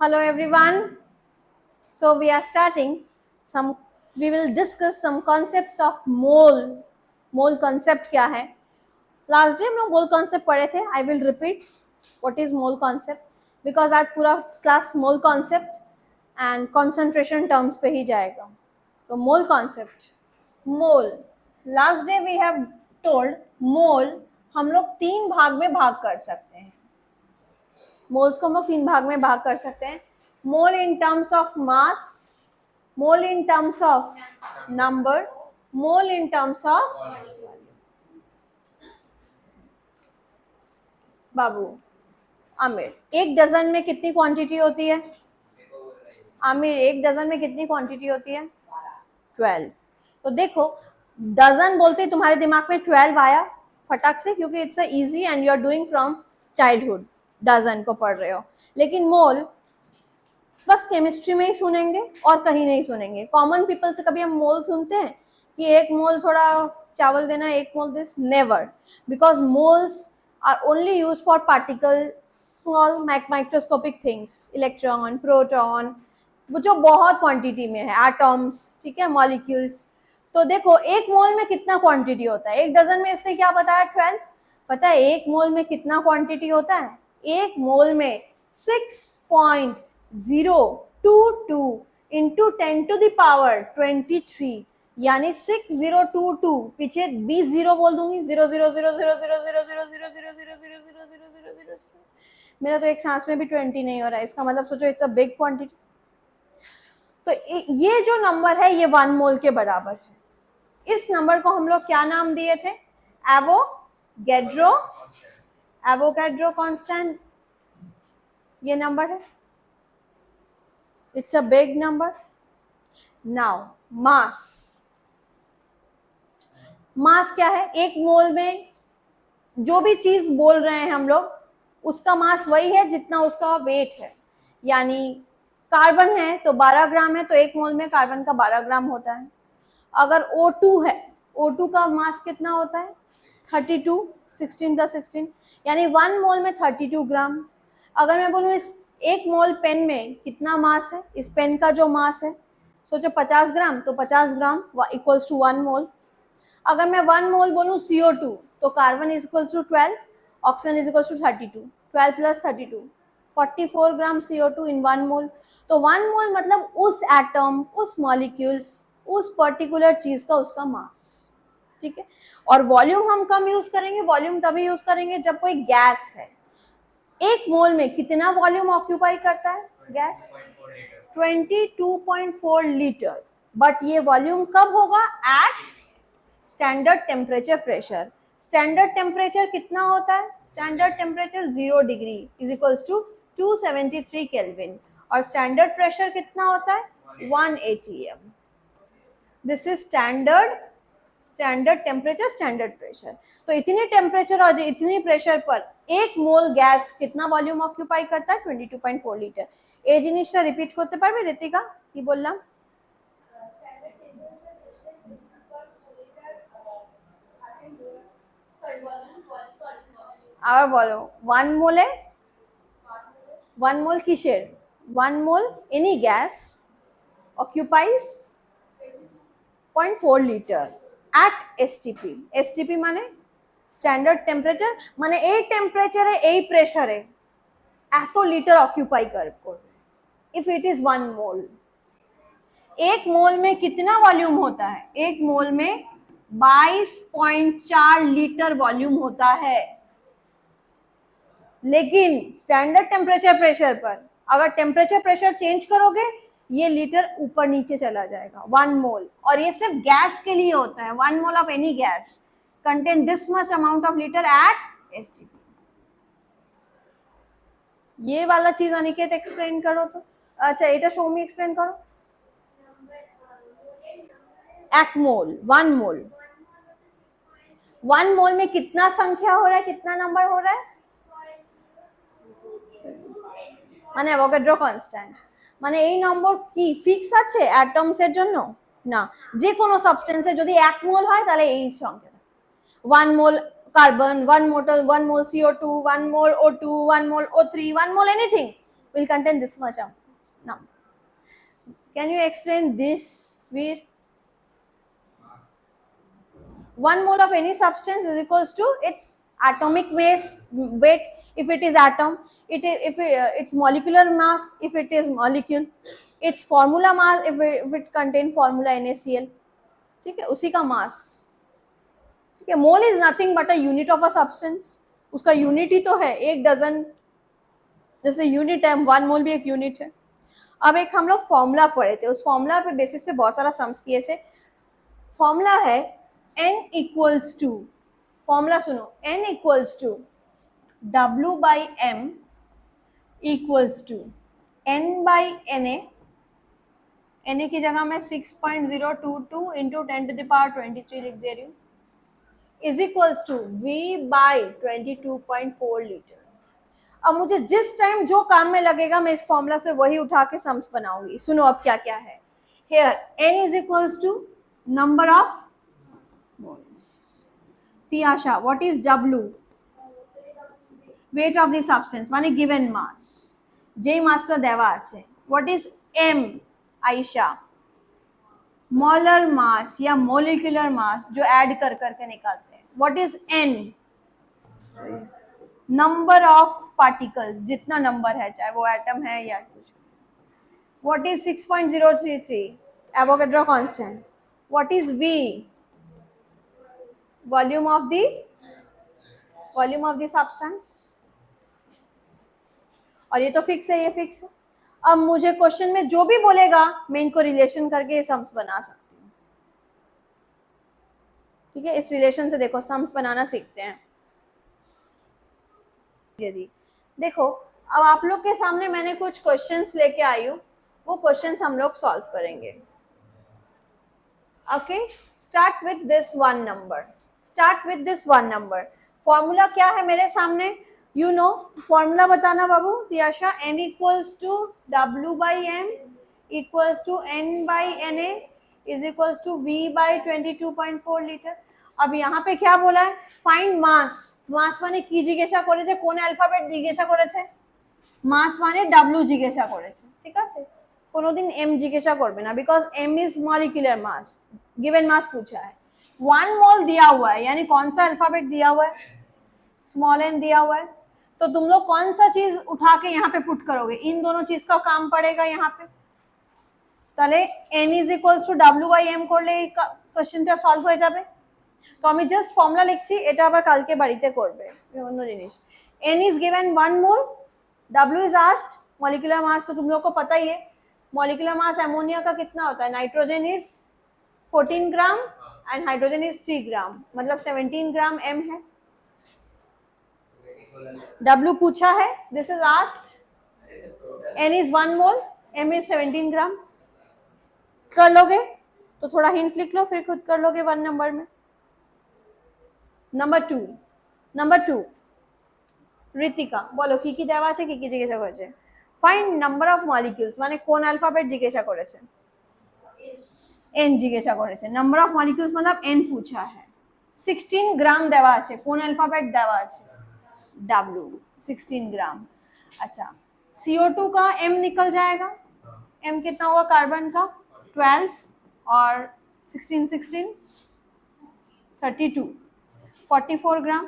Hello everyone. So we are starting some. We will discuss some concepts of mole. Mole concept क्या है? Last day हम लोग mole concept पढ़े थे. I will repeat what is mole concept because आज पूरा class mole concept and concentration terms पे ही जाएगा. तो mole concept. Mole. Last day we have told mole हम लोग तीन भाग में भाग कर सकते हैं. मोल्स को हम लोग तीन भाग में भाग कर सकते हैं. Mole in terms of mass, mole in terms of number, mole in terms of बाबू. आमिर, एक डजन में कितनी क्वांटिटी होती है? आमिर, एक डजन में कितनी क्वांटिटी होती है? 12. तो देखो, डजन बोलते तुम्हारे दिमाग में 12 आया फटाक से, क्योंकि it's a easy and you are doing from childhood, dozen को पढ़ रहे हो. लेकिन मोल बस केमिस्ट्री में ही सुनेंगे और कहीं नहीं सुनेंगे. कॉमन पीपल से कभी हम मोल सुनते हैं कि एक मोल थोड़ा चावल देना, एक mole this? Never. Because moles are only use for particle, small microscopic things, electron, proton, वो जो बहुत क्वांटिटी में है, एटॉम्स, ठीक है, मॉलिक्यूल्स. तो देखो, एक मोल में कितना क्वांटिटी होता है? एक डजन में इसने क्या बताया? 12. पता है एक मोल में कितना क्वांटिटी होता है? एक मोल में 6.022 इंटू 10 टू द पावर 23, यानी 6022. पीछे 20 जीरो बोल दूंगी. 0 मेरा तो एक सांस में भी 20 नहीं हो रहा है. इसका मतलब सोचो इट्स अ बिग क्वांटिटी. तो ये जो नंबर है ये 1 मोल के बराबर है. इस नंबर को हम लोग क्या नाम दिए थे? Avogadro constant. ये नंबर है. It's a big number. Now mass. Mass क्या है? एक मोल में जो भी चीज बोल रहे हैं हम लोग, उसका मास वही है जितना उसका वेट है. यानी कार्बन है तो 12 ग्राम है, तो एक मोल में कार्बन का 12 ग्राम होता है. अगर O2 है, O2 का मास कितना होता है? 32, 16 का 16, यानी 1 मोल में 32 ग्राम. अगर मैं बोलूँ इस एक मोल पेन में कितना मास है, इस पेन का जो मास है, सोचो 50 ग्राम, तो 50 ग्राम इक्वल्स टू 1 मोल. अगर मैं 1 मोल बोलूँ CO2, तो carbon is equal to 12, oxygen is equal to 32, 12 plus 32, 44 gram CO2 in 1 mole. तो 1 मोल मतलब उस एटम, उस मॉलिक्यूल, उस पर्टिकुलर चीज का उसका मास. ठीक है. और वॉल्यूम हम कम यूज करेंगे. वॉल्यूम तभी यूज करेंगे जब कोई गैस है. एक मोल में कितना वॉल्यूम ऑक्यूपाई करता है गैस? 22.4 लीटर. बट ये वॉल्यूम कब होगा? At standard temperature pressure. Standard temperature कितना होता है? Standard temperature 0 degree is equals to 273 kelvin. और स्टैंडर्ड प्रेशर कितना होता है? 1 atm. This is standard temperature, standard pressure. तो इतने टेम्परेचर और इतनी प्रेशर पर एक मोल गैस कितना वॉल्यूम ऑक्यूपाई करता है? 22.4 লিটার. এই জিনিসটা রিপিট করতে পারবে ঋতিকা? কি বললাম? আবার বলো. 1 মোলে, 1 মোল কিসের? 1 mole any gas occupies 0.4 litre at STP. STP মানে স্ট্যান্ডার্ড টেম্পারেচার, মানে এই টেম্পারেচারে, এই প্রেসারে এত লিটার অক্यूपाई করবে. If it is 1 mole. एक मोल में कितना वॉल्यूम होता है? एक मोल में 22.4 लीटर वॉल्यूम होता है. लेकिन स्टैंडर्ड टेम्परेचर प्रेशर पर अगर टेम्परेचर प्रेशर चेंज करोगे, ये लीटर ऊपर नीचे चला जाएगा. 1 मोल. और ये सिर्फ गैस के लिए होता है. 1 mole of any gas contain this much amount of liter at STP. ये वाला चीज अनिकेत एक्सप्लेन करो तो. अच्छा, এটা সৌমি एक्सप्लेन करो. एक मोल, 1 मोल. 1 मोल में कितना संख्या हो रहा है, कितना नंबर हो रहा है? মানে অ্যাভোগাড্রো কনস্ট্যান্ট. মানে এই নম্বর কি ফিক্স আছে অ্যাটমসের জন্য? না, যে কোনো সাবস্টেন্সে যদি 1 মোল হয় তাহলে এই সংখ্যা. 1 mole carbon, 1 mole CO2, 1 mole O2, 1 mole O3, 1 mole anything. will contain this much number. Can you explain this, Veer? 1 mole of any substance is equals to its atomic mass weight if it is atom, its molecular mass if it is molecule, its formula mass if it contain formula NaCl. ठीक है, उसी का मास. ठीक है, mole is nothing but a unit of a substance. उसका unit ही तो है, एक डजन जैसे यूनिट है, 1 मोल भी एक यूनिट है. अब एक हम लोग फॉर्मूला पढ़े थे, उस फॉर्मूला पे बेसिस पे बहुत सारा सम्स किए से. फॉर्मूला है n इक्वल्स टू, फॉर्मूला सुनो, n equals to w by m equals to n by na. na की जगह मैं 6.022 इंटू 10⁻23 लिख दे रही हूँ, is equals to v by 22.4 litre. अब मुझे जिस टाइम जो काम में लगेगा मैं इस फॉर्मूला से वही उठा के सम्स बनाऊंगी. सुनो अब क्या क्या है. Here n is equals to number of moles. तियाशा, what is W? Weight of the substance, माने given mass. J master देवा आछे. What is M? Ayesha, molar mass या molecular mass जो ऐड कर करके निकालते हैं. What is N? Number of particles, जितना नंबर है, चाहे वो एटम है या कुछ. What is 6.033? Avogadro constant. What is V? Volume of the substance. और ये तो फिक्स है, ये फिक्स है. अब मुझे क्वेश्चन में जो भी बोलेगा मैं इनको रिलेशन करके सम्स बना सकती हूँ. ठीक है, इस रिलेशन से देखो सम्स बनाना सीखते हैं. यदि देखो अब आप लोग के सामने मैंने कुछ क्वेश्चंस लेके आई हूँ, वो क्वेश्चंस हम लोग सॉल्व करेंगे. Okay, start with this one number. Start with this one number. Formula क्या है मेरे सामने, यू नो. फॉर्मूला बताना बाबू. Tiyasha, n equals to w by m equals to n by na is equals to v by 22.4 litre. अब यहाँ पे क्या बोला है, फाइंड मास. मास माने কি জিজ্ঞাসা করেছে, কোন অ্যালফাবেট জিজ্ঞাসা করেছে, মাস মানে w জিজ্ঞাসা করেছে. ঠিক আছে, কোনোদিন m জিজ্ঞাসা করবে না, because m is molecular mass. Given mass पूछा है. 1 मोल दिया हुआ है, यानी कौन सा अल्फाबेट दिया हुआ है, स्मॉल n दिया हुआ है. तो तुम लोग कौन सा चीज उठा के यहाँ पे पुट करोगे, इन दोनों चीज का काम पड़ेगा यहाँ पे. তাহলে n is equals to w by m করলে এই কোশ্চেনটা সলভ হয়ে যাবে. তো আমি জাস্ট ফর্মুলা লিখছি, এটা আবার কালকে বাড়িতে করবে অন্য জিনিস. n is given 1 mole, w is asked. Molecular mass तो तुम लोग को पता ही है. मॉलिक्यूलर मास अमोनिया का कितना होता है, nitrogen is 14 gram and hydrogen is 3 ग्राम, मतलब 17 ग्राम m है. W पूछा है, this is asked. n is 1 mole, m is 17 ग्राम. कर लोगे तो थोड़ा हिंट लिख लो, फिर खुद कर लोगे 1 नंबर में. नंबर टू ঋতিকা, বলো কি কি দেওয়া আছে, কি কি জিজ্ঞাসা করেছে. ফাইন্ড নাম্বার অফ মলিকিউলস, মানে কোন অ্যালফাবেট জিজ্ঞাসা করেছে, n জিজ্ঞাসা করেছে. নাম্বার অফ মলিকিউলস मतलब n पूछा है. 16 ग्राम দেওয়া আছে, কোন অ্যালফাবেট দেওয়া আছে, w. 16 ग्राम. अच्छा, CO2 का m निकल जाएगा. m कितना हुआ कार्बन का, 12 और 16 32, 44 ग्राम.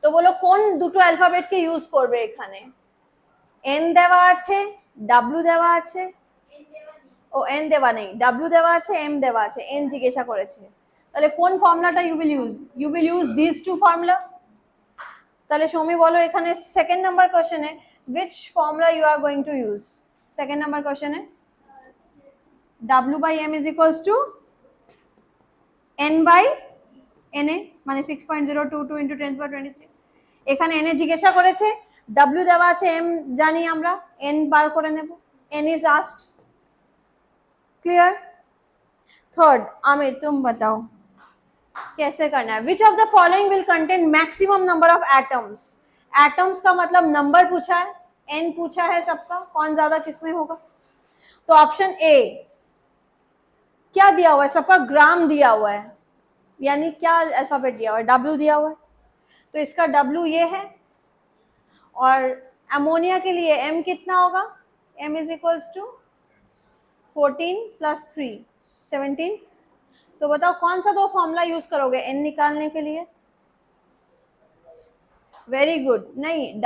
তো বলো কোন দুটো অ্যালফাবেটকে ইউজ করবে এখানে, n দেওয়া আছে, w দেওয়া আছে, ও n দেওয়া নেই, w দেওয়া আছে, m দেওয়া আছে, n জিজ্ঞাসা করেছে. তাহলে কোন ফর্মুলাটা you will use this to formula. তাহলে সৌমি বলো এখানে সেকেন্ড নাম্বার কোশ্চেনে which formula you are going to use. Second number কোশ্চেনে w by m is equals to n by na, মানে 6.022 into 10⁻23. এখানে n এ জিজ্ঞাসা করেছে, w দেওয়া আছে, m জানি আমরা, n বার করে নেব. n is asked. Clear. Third, Aamir तुम बताओ कैसे करना है. Which of the following will contain maximum number of atoms. Atoms का मतलब नंबर पूछा है, n पूछा है सबका, कौन ज्यादा किसमें होगा. तो ऑप्शन ए, क्या दिया हुआ है, सबका ग्राम दिया हुआ है, यानी क्या अल्फाबेट दिया हुआ है, w दिया हुआ है. तो इसका w ये है और अमोनिया के लिए m कितना होगा, m is equals to 14 plus 3 17। तो बताओ कौन सा दो फॉर्मूला यूज करोगे n निकालने के लिए? वेरी गुड, नहीं,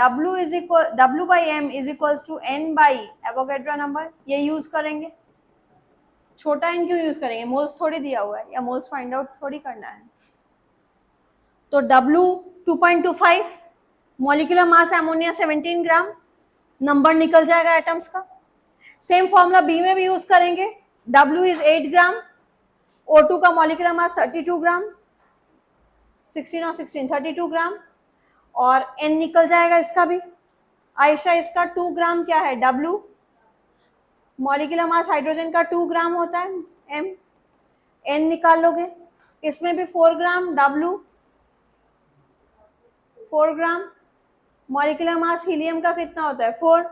W by M is equals to n by Avogadro number, ये यूज करेंगे। छोटा n क्यों यूज करेंगे, मोल्स थोड़ी दिया हुआ है, या मोल्स फाइंड आउट थोड़ी करना है। तो W 2.25, मॉलिक्यूलर मास अमोनिया 17 ग्राम, नंबर निकल जाएगा एटम्स का। सेम फॉर्मूला बी में भी यूज करेंगे, W इज 8 ग्राम, O2 का मॉलिक्यूलर मास 32 ग्राम, 16 और 16 32 ग्राम, और N निकल जाएगा इसका भी। आयशा इसका 2 ग्राम क्या है, W, मॉलिक्यूलर मास हाइड्रोजन का 2 ग्राम होता है, M, N निकाल लोगे। इसमें भी 4 ग्राम W, 4 ग्राम, मॉलिक्यूलर मास हीलियम का कितना होता है 4,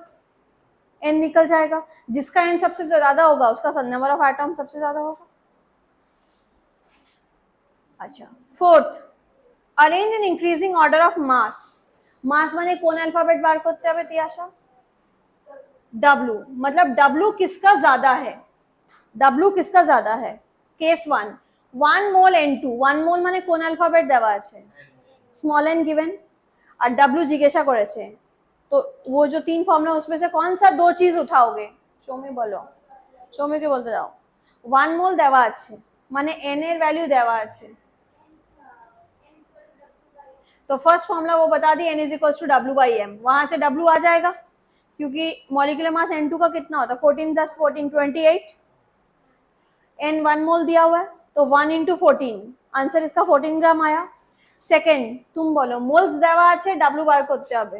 N निकल जाएगा। जिसका N सबसे ज्यादा होगा उसका नंबर ऑफ एटम सबसे ज्यादा होगा। अच्छा, fourth, arrange in increasing order of mass. Mass माने कोन अल्फाबेट बार करते হবে তিয়াशा? W, मतलब W किसका ज्यादा है, W किसका ज्यादा है? केस 1 1 मोल N2, 1 মোল মানে কোন অ্যালফাবেট দেওয়া আছে, স্মল n गिवन, और W জিজ্ঞাসা করেছে। तो वो जो 3 फॉर्मूला उसमें से कौन सा दो चीज उठाओगे? সৌমি বলো, সৌমিকে বলতে দাও। 1 মোল দেওয়া আছে মানে n এর वैल्यू দেওয়া আছে, तो फर्स्ट फॉर्मूला वो बता दी, n is equals to W by M, वहां से W आ जाएगा क्योंकि मॉलिक्यूलर मास N2 का कितना होता है 14 प्लस 14 28, N 1 मोल दिया हुआ है तो 1 इंटू 14, आंसर इसका 14 ग्राम आया। सेकेंड तुम बोलो, मोल्स देवा আছে W বার করতে হবে,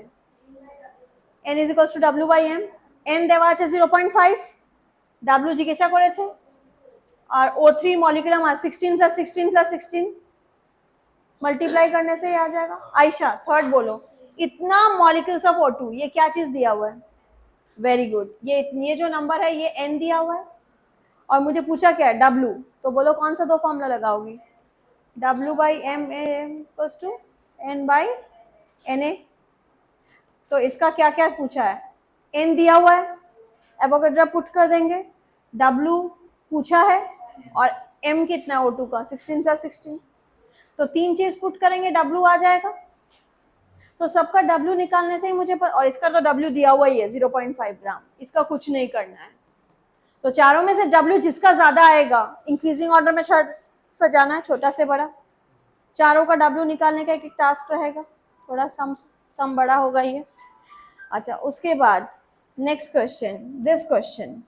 n is equals to W by m, n দেওয়া আছে 0.5, W জিজ্ঞাসা করেছে, और O3 molecular mass 16 plus 16 plus 16, multiply करने से ही आ जाएगा। आयशा थर्ड बोलो, इतना मॉलिक्यूल्स ऑफ O2, ये क्या चीज दिया हुआ है? वेरी गुड, ये जो नंबर है ये n दिया हुआ है, और मुझे पूछा क्या है W, तो बोलो कौन सा दो फॉर्मूला लगाओगी? W by M equals to n by Na। तो इसका क्या क्या पूछा है, n दिया हुआ है, एवोगैड्रो पुट कर देंगे, W पूछा है, और m कितना है O2 का 16 प्लस 16, तो 3 चीज पुट करेंगे W आ जाएगा। तो सबका W निकालने से ही मुझे और इसका तो W दिया हुआ ही है 0.5 ग्राम, इसका कुछ नहीं करना है। तो चारों में से W जिसका ज्यादा आएगा, इंक्रीजिंग ऑर्डर में सजाना है, छोटा से बड़ा, चारों का W निकालने का एक टास्क रहेगा, थोड़ा सम बड़ा होगा ये। अच्छा, उसके बाद next question, this question,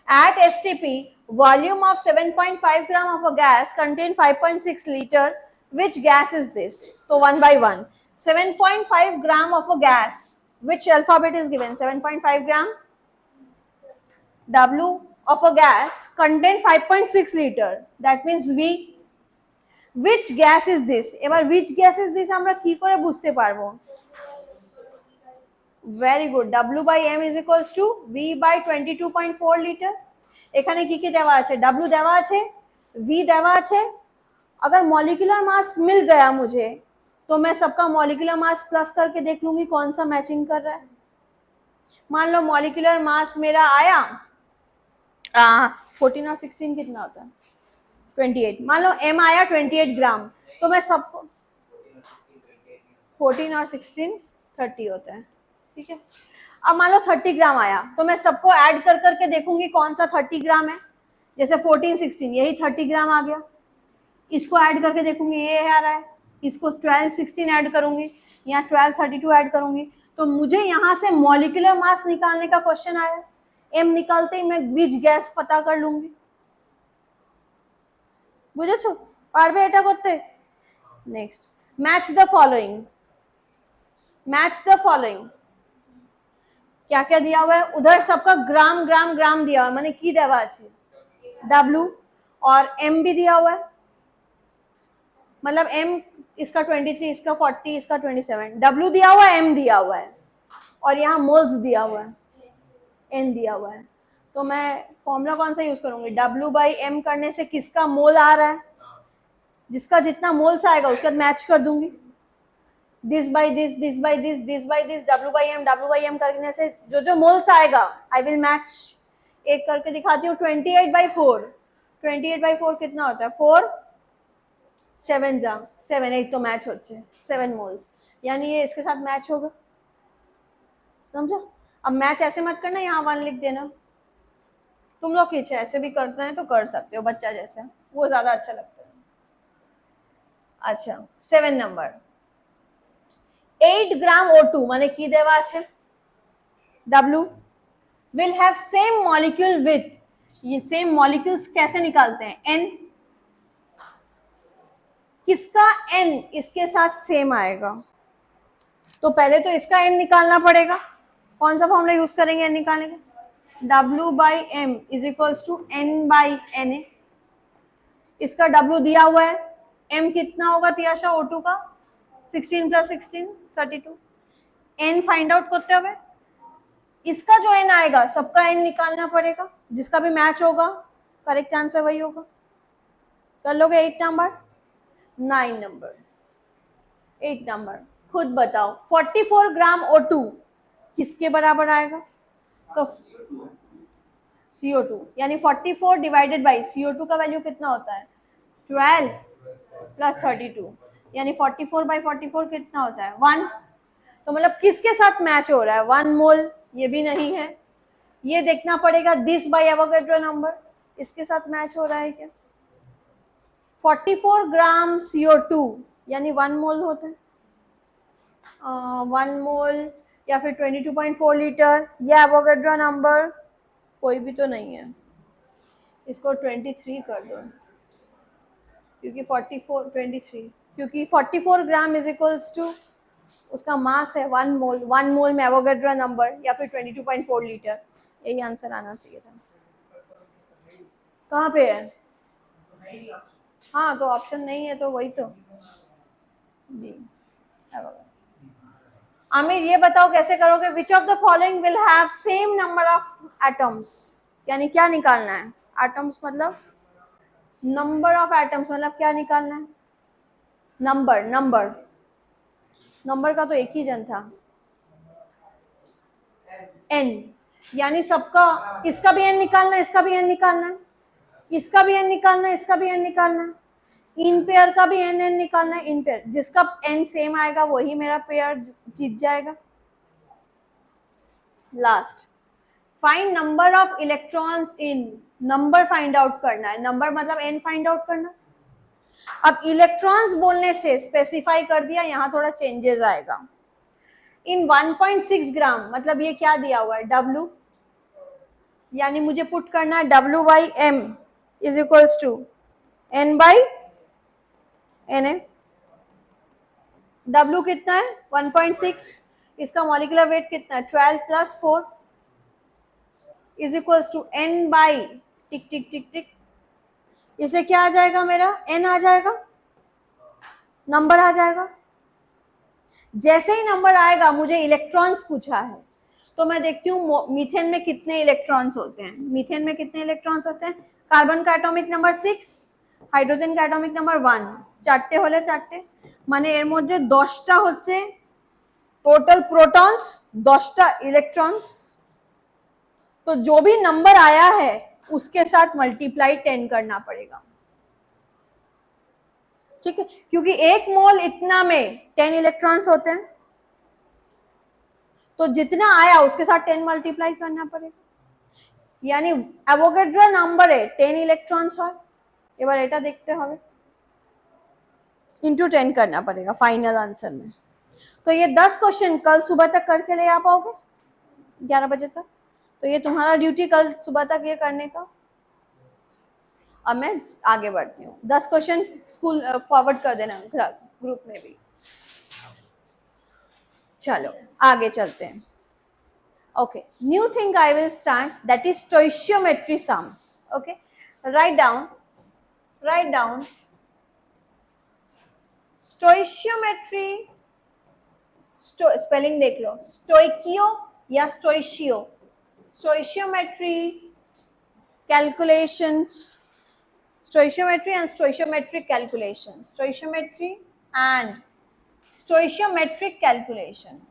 at STP volume of 7.5 gram of a gas contain 5.6 liter, which gas is this? तो 1 by 1, 7.5 gram of a gas, which alphabet is given? 7.5 gram W of a gas contain 5.6 liter, that means V। which gas is this? এবার which gas is this আমরা কি করে বুঝতে পারবো? very good, W by m is equals to V by 22.4 liter। এখানে কি কি দেওয়া আছে, W দেওয়া আছে, V देवा আছে। अगर मॉलिक्यूलर मास मिल गया मुझे तो मैं सबका मॉलिक्यूलर मास प्लस करके देख लूंगी कौन सा मैचिंग कर रहा है। मान लो मॉलिक्यूलर मास मेरा आया 14 और 16 कितना होता है 28, मान लो m आया 28 ग्राम, तो मैं सबको 14 और 16 30 होता है, ठीक है। अब मान लो 30 ग्राम आया तो मैं सबको ऐड कर करके देखूंगी कौन सा 30 ग्राम है, जैसे 14 16 यही 30 ग्राम आ गया, इसको ऐड करके देखूंगी ये आ रहा है, इसको 12 16 ऐड करूंगी, यहाँ 12 32 ऐड करूंगी, तो मुझे यहाँ से मॉलिक्यूलर मास निकालने का क्वेश्चन आया, m निकालते ही मैं which गैस पता कर लूंगी, বুঝেছো? পারবে এটা করতে? Next, match the following, match the following, क्या क्या दिया हुआ है उधर, सबका ग्राम ग्राम ग्राम दिया हुआ है, माने की देवा আছে W, और M भी दिया हुआ है, मतलब M इसका 23, इसका 40, इसका 27, W दिया हुआ है, M दिया हुआ है, और यहाँ मोल्स दिया हुआ है, N दिया हुआ है। तो मैं फॉर्मूला कौन सा यूज करूंगी, W बाई M करने से किसका मोल आ रहा है, जिसका जितना मोल्स आएगा उसके बाद मैच कर दूंगी, this by this, this by this, this by this, W by M करने से जो जो मोल्स आएगा आई विल मैच. एक करके दिखाती हूँ. 28/4. 28/4 कितना होता है? 4 7 जा 7, 8 तो मैच होते हैं 7 मोल्स, यानी ये इसके साथ मैच होगा. समझा? अब मैच ऐसे मत करना, यहाँ 1 लिख देना. तुम लोग खींचे ऐसे भी करते हैं तो कर सकते हो, बच्चा जैसे, वो ज्यादा अच्छा लगता है. अच्छा 7 नंबर. 8 ग्राम O2 মানে কি দেওয়া আছে? W will have same molecule with, ये सेम मॉलिक्यूल्स कैसे निकालते हैं? N. किसका N इसके साथ सेम आएगा? तो पहले तो इसका N निकालना पड़ेगा. कौन सा फॉर्मूला यूज करेंगे N निकालने का? W/M is equals to N/Na. इसका W दिया हुआ है. M कितना होगा तियाशा O2 का? 16 + 16 32. N फाइंड आउट करते हुए इसका जो N आएगा सबका N निकालना पड़ेगा, जिसका भी मैच होगा करेक्ट आंसर वही होगा. कर लोगे? 8 नंबर. 9 नंबर. 8 नंबर खुद बताओ. 44 ग्राम O2 किसके बराबर आएगा? तो CO2, यानी 44 डिवाइडेड बाई CO2 का वैल्यू कितना होता है? 12 + 32, यानी 44/44 कितना होता है? 1. तो मतलब किसके साथ मैच हो रहा है? 1 मोल. ये भी नहीं है, ये देखना पड़ेगा. दिस बाय एवोगैड्रो नंबर इसके साथ मैच हो रहा है क्या? 44 ग्राम CO2 यानी 1 मोल होता है. 1 मोल या फिर 22.4 लीटर. या एवोगैड्रो नंबर कोई भी तो नहीं है, इसको 23 कर दो, क्योंकि 44 ग्राम इज इक्वल्स टू उसका मास है 1 मोल. 1 मोल में एवोगैड्रो नंबर या फिर 22.4 लीटर. यही आंसर आना चाहिए था. कहाँ पे है? हाँ तो ऑप्शन नहीं है तो वही तो बी. आमिर ये बताओ कैसे करोगे? Which of the following will have same number of atoms, यानी क्या निकालना है? एटम्स मतलब नंबर ऑफ एटम्स, मतलब क्या निकालना है? नंबर. नंबर नंबर का तो एक ही जन था. N, यानी सबका, इसका भी N निकालना है, इसका भी N निकालना है, इसका भी N निकालना है, इसका भी N निकालना है. इन पेयर का भी N निकालना है. इन पेयर जिसका N सेम आएगा वही मेरा पेयर जीत जाएगा. Last. Find number of electrons in. Number find out करना है. नंबर मतलब N फाइंड आउट करना. अब इलेक्ट्रॉन्स बोलने से स्पेसिफाई कर दिया, यहाँ थोड़ा चेंजेस आएगा. इन 1.6 ग्राम मतलब ये क्या दिया हुआ है? W, यानी मुझे पुट करना है W/M is equals to N/Na. W कितना है? 1.6. इसका मॉलिक्यूलर वेट कितना है? 12 + 4 is equals to N by tick tick tick tick. इसे क्या आ जाएगा? मेरा N आ जाएगा, नंबर आ जाएगा. जैसे ही नंबर आएगा, मुझे इलेक्ट्रॉन्स पूछा है तो मैं देखती हूँ मीथेन में कितने इलेक्ट्रॉन्स होते हैं. मीथेन में कितने इलेक्ट्रॉन्स होते हैं? कार्बन का एटॉमिक नंबर 6, হাইড্রোজেন का एटॉमिक नंबर 1. চারটে হলে চারটে, মানে এর মধ্যে 10টা হচ্ছে टोटल प्रोटॉन्स, 10টা इलेक्ट्रॉन्स. तो जो भी नंबर आया है उसके साथ मल्टीप्लाई 10 करना पड़ेगा. ठीक है, क्योंकि 1 मोल इतना में 10 इलेक्ट्रॉन्स होते हैं, तो जितना आया उसके साथ 10 मल्टीप्लाई करना पड़ेगा. यानी অ্যাভোগাড্রো নম্বরে 10 ইলেকট্রনস হয়. এবার এটা দেখতে হবে, इंटू 10 करना पड़ेगा फाइनल आंसर में. तो ये 10 क्वेश्चन कल सुबह तक करके ले आ पाओगे 11 बजे तक. तो ये तुम्हारा ड्यूटी कल सुबह तक ये करने का. अब मैं आगे बढ़ती हूँ. 10 क्वेश्चन स्कूल फॉरवर्ड कर देना ग्रुप में भी. चलो आगे चलते हैं. Okay, new thing I will start, that is stoichiometry sums. Okay, write down stoichiometry. Spelling देख लो, stoichio या stoichio. Stoichiometry calculations, stoichiometry and stoichiometric calculations, stoichiometry and stoichiometric calculations.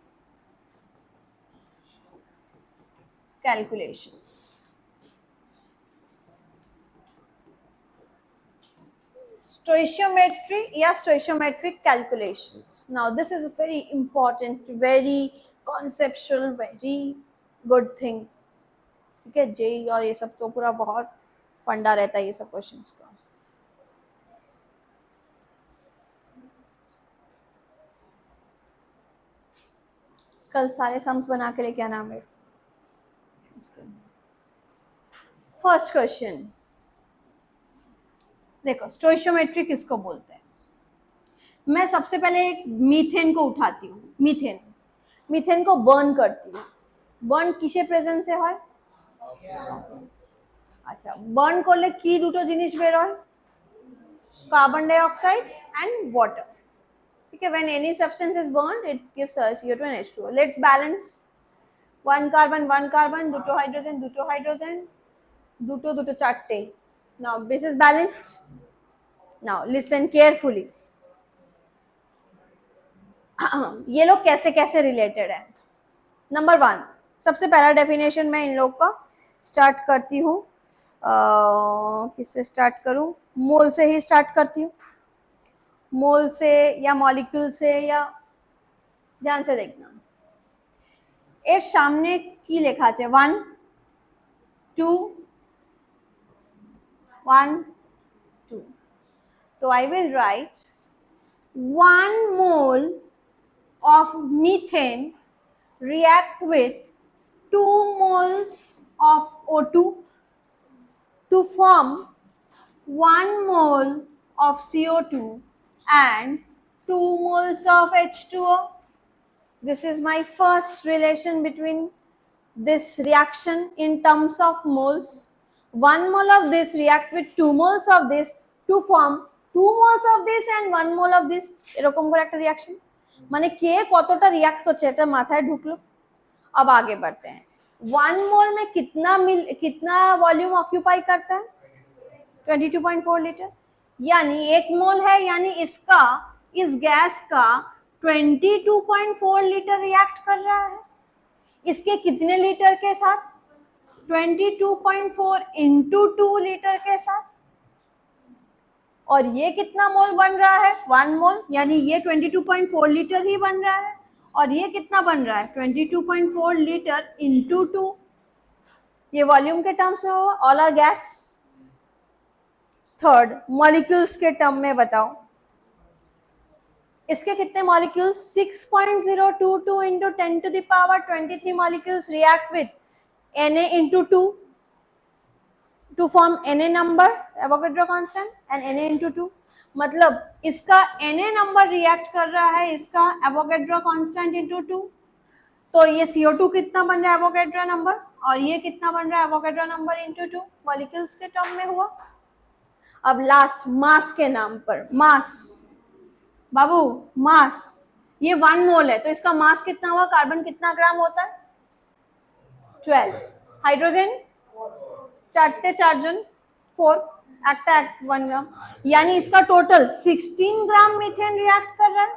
Stoichiometry या stoichiometric calculations. Now this is very important, very conceptual, very good thing. ठीक है, JEE और ये सब तो पूरा बहुत फंडा रहता है ये सब क्वेश्चंस का. कल सारे सम्स बना के लेके आना मेरे. फर्स्ट क्वेश्चन देखो, स्टोइशियोमेट्री किसको बोलते हैं. मैं सबसे पहले एक मीथेन को उठाती हूँ. मीथेन को बर्न करती हूँ. बर्न किसे प्रेजेंस से হয়? আচ্ছা, বার্ন করলে কি দুটো জিনিস বের হয়? Carbon dioxide and water. ঠিক আছে, when any substance is burned it gives us CO2 and H2O. Let's balance. one carbon, দুটো হাইড্রোজেন, দুটো চারটে. Now this is balanced. Now listen carefully. ये लोग कैसे कैसे रिलेटेड है. नंबर 1, सबसे पहला डेफिनेशन मैं इन लोग का स्टार्ट करती हूँ. किससे स्टार्ट करूँ? मोल से ही स्टार्ट करती हूँ. मोल से या मॉलिक्यूल से, या ध्यान से देखना. এর সামনে কি লেখা আছে? 1 2 1 2. So I will write 1 mole of methane react with 2 moles of O2 to form 1 mole of CO2 and 2 moles of H2O. This is my first relation between this reaction in terms of moles. 1 mole of this react with 2 moles of this to form 2 moles of this and 1 mole of this. এরকম করে একটা reaction, মানে কে কতটা react করছে এটা মাথায় ঢুকলো. अब आगे बढ़ते हैं. 1 मोल में कितना वॉल्यूम ऑक्यूपाई करता है? 22.4 लीटर. यानी 1 मोल है, यानी इसका, इस गैस का 22.4 लीटर रिएक्ट कर रहा है. इसके कितने लीटर के साथ? 22.4 इंटू 2 लीटर के साथ. और ये कितना मोल बन रहा है? 1 मोल, यानी ये 22.4 लीटर ही बन रहा है. और ये कितना बन रहा है? 22.4 लीटर इंटू 2. ये वॉल्यूम के टर्म्स में होगा. All are gas. Third, molecules के टर्म में बताओ. इसके कितने molecules? 6.022 into 10 to the power 23 molecules react with Na into 2 to form Na number, Avogadro constant, and Na into 2. मतलब इसका Na नंबर रिएक्ट कर रहा है इसका एवोगैड्रो कांस्टेंट into 2. तो ये CO2 कितना बन रहा है? Avogadro number. और ये कितना बन रहा है? Avogadro number into 2. मॉलिक्यूल्स के टर्म में हुआ. अब लास्ट मास के नाम पर. मास बाबू, मास. ये 1 मोल है तो इसका मास कितना हुआ? कार्बन कितना ग्राम होता है? 12. हाइड्रोजन 4 জন 4, একটা 1 গ্রাম. यानी इसका टोटल 16 গ্রাম মিথেন রিঅ্যাক্ট कर रहा है.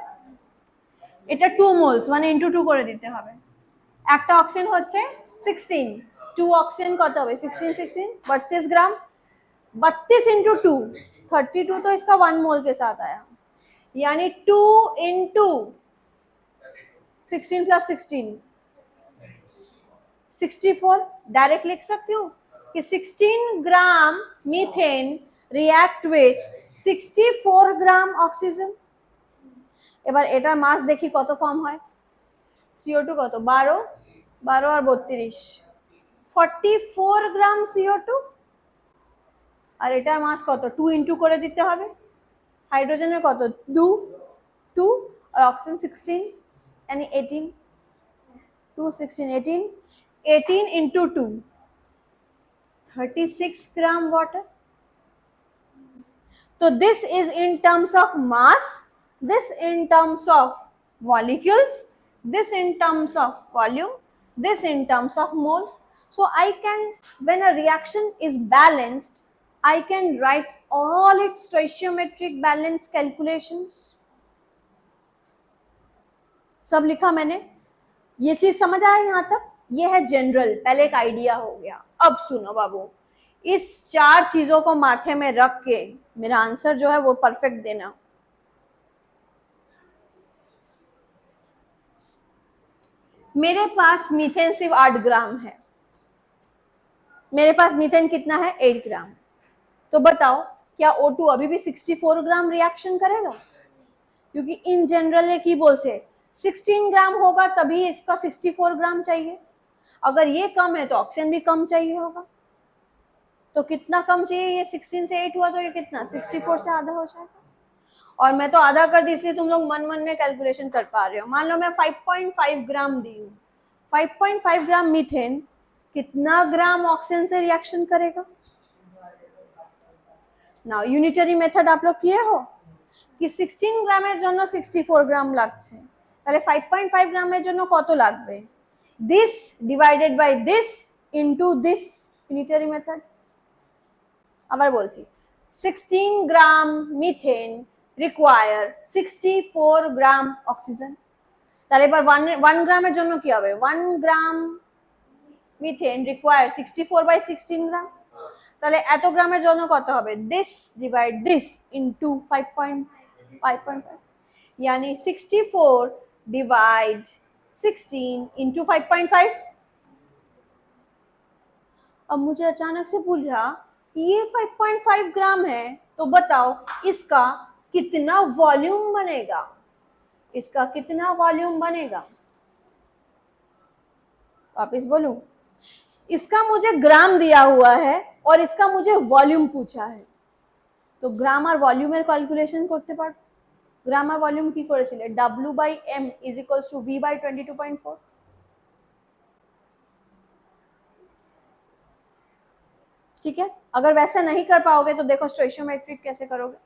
এটা 2 মোলস, মানে ইনটু 2 করে দিতে হবে. একটা অক্সিজেন হচ্ছে 16, 2 অক্সিজেন কত হবে? 16 32 গ্রাম. 32 इंटू 2 32, तो इसका 1 मोल के साथ आया. यानी 2 इंटू 16 प्लस 16 64. डायरेक्ट लिख सकती हूँ कि 16 gram methane react with 64 gram oxygen. এবার এটার মাস দেখি কত ফর্ম হয়. CO2 কত? 12 আর 32, 44 গ্রাম CO2. আর এটার মাস কত? 2 ইনটু করে দিতে হবে. হাইড্রোজেনের কত? 2 আর অক্সিজেন 16, यानी 18. 2 16 18 into 2 36 gram water. So this is in terms of mass, this in terms of molecules, this in terms of volume, this in terms of mole. So I can, when a reaction is balanced, I can write all its stoichiometric balance calculations. सब लिखा मैंने। ये चीज समझ आया यहाँ तक? ये है जनरल, पहले एक आइडिया हो गया। अब सुनो बाबू, इस 4 चीजों को माथे में रख के मेरा आंसर जो है वो परफेक्ट देना। मेरे पास मीथेन सिर्फ 8 ग्राम है, मेरे पास मीथेन कितना है? 8 ग्राम। तो बताओ क्या O2 अभी भी 64 ग्राम रिएक्शन करेगा? क्योंकि इन जनरल ये की बोलते 16 ग्राम होगा तभी इसका 64 ग्राम चाहिए। अगर ये कम है तो ऑक्सीजन भी कम चाहिए होगा। तो कितना कम चाहिए? ये 16 से 8 हुआ तो ये कितना? 64 से आधा हो जाएगा। और मैं तो आधा कर दी इसलिए तुम लोग मन मन में कैलकुलेशन कर पा रहे हो। मान लो मैं 5.5 ग्राम दी हूँ, 5.5 ग्राम मीथेन कितना ग्राम ऑक्सीजन से रिएक्शन करेगा? नाउ यूनिटरी मेथड आप लोग किए हो कि 16 গ্রামের জন্য 64 গ্রাম লাগছে, তাহলে 5.5 গ্রামের জন্য কত লাগবে? this divided by this into this unitary method। আবার বলছি 16 গ্রাম মিথেন require 64 গ্রাম অক্সিজেন। তাহলে এবার 1 গ্রামের জন্য কি হবে? 1 গ্রাম মিথেন require 64 by 16 গ্রাম। তাহলে এত গ্রামের জন্য কত হবে? this divide this into 5.5 यानी 64 डिवाइड 16 इंटू 5.5। अब मुझे अचानक से पूछा ये 5.5 ग्राम है तो बताओ इसका कितना वॉल्यूम बनेगा? इसका कितना वॉल्यूम बनेगा? वापिस बोलूं, इसका मुझे ग्राम दिया हुआ है और इसका मुझे वॉल्यूम पूछा है, तो ग्राम और वॉल्यूमेर ক্যালকুলেশন করতে পারো। ग्राम और वॉल्यूम की করেছিলে W by M is equals to V by 22.4। ठीक है, अगर वैसा नहीं कर पाओगे तो देखो स्टोइशियोमेट्रिक कैसे करोगे,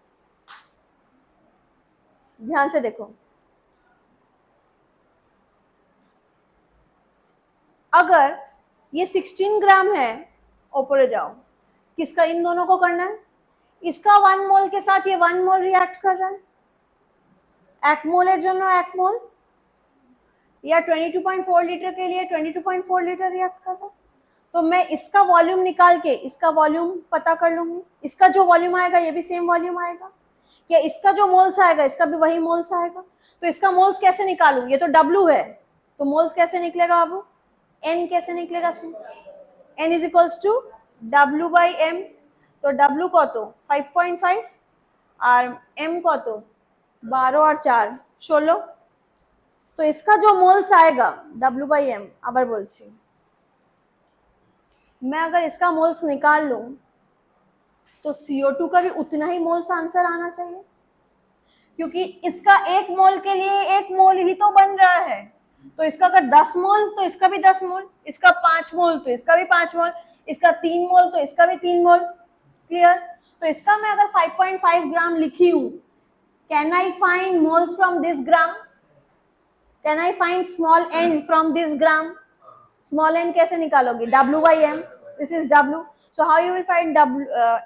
ध्यान से देखो। अगर ये 16 ग्राम है, ऊपर जाओ, किसका? इन दोनों को करना है। इसका 1 मोल के साथ ये 1 मोल रिएक्ट कर रहा है, 1 मोलेर জন্য 1 मोल, या 22.4 लीटर के लिए 22.4 लीटर रिएक्ट कर रहा है। तो मैं इसका वॉल्यूम निकाल के इसका वॉल्यूम पता कर लूंगी। इसका जो वॉल्यूम आएगा ये भी सेम वॉल्यूम आएगा, या इसका जो मोल्स आएगा इसका भी वही मोल्स आएगा। तो इसका मोल्स कैसे निकालूं? ये तो W है, तो मोल्स कैसे निकलेगा बाबू? N कैसे निकलेगा इसमें? N is equals to W by M। तो W কত? 5.5 और M কত? 12 और 4 16। तो इसका जो मोल्स आएगा W by M, আবার বলছি, मैं अगर इसका मोल्स निकाल लूं तो CO2 का भी उतना ही मोल्स आंसर आना चाहिए, क्योंकि इसका 1 मोल के लिए 1 मोल ही तो बन रहा है। तो इसका अगर 10 मोल तो इसका भी 10 मोल, इसका 5 मोल तो इसका भी 5 मोल, इसका 3 मोल तो इसका भी 3 मोल। क्लियर? तो इसका मैं अगर 5.5 ग्राम लिखी हूं, can I find moles from this gram? Can I find small n from this gram? Small n कैसे निकालोगे? W by M, this is W, so how you will find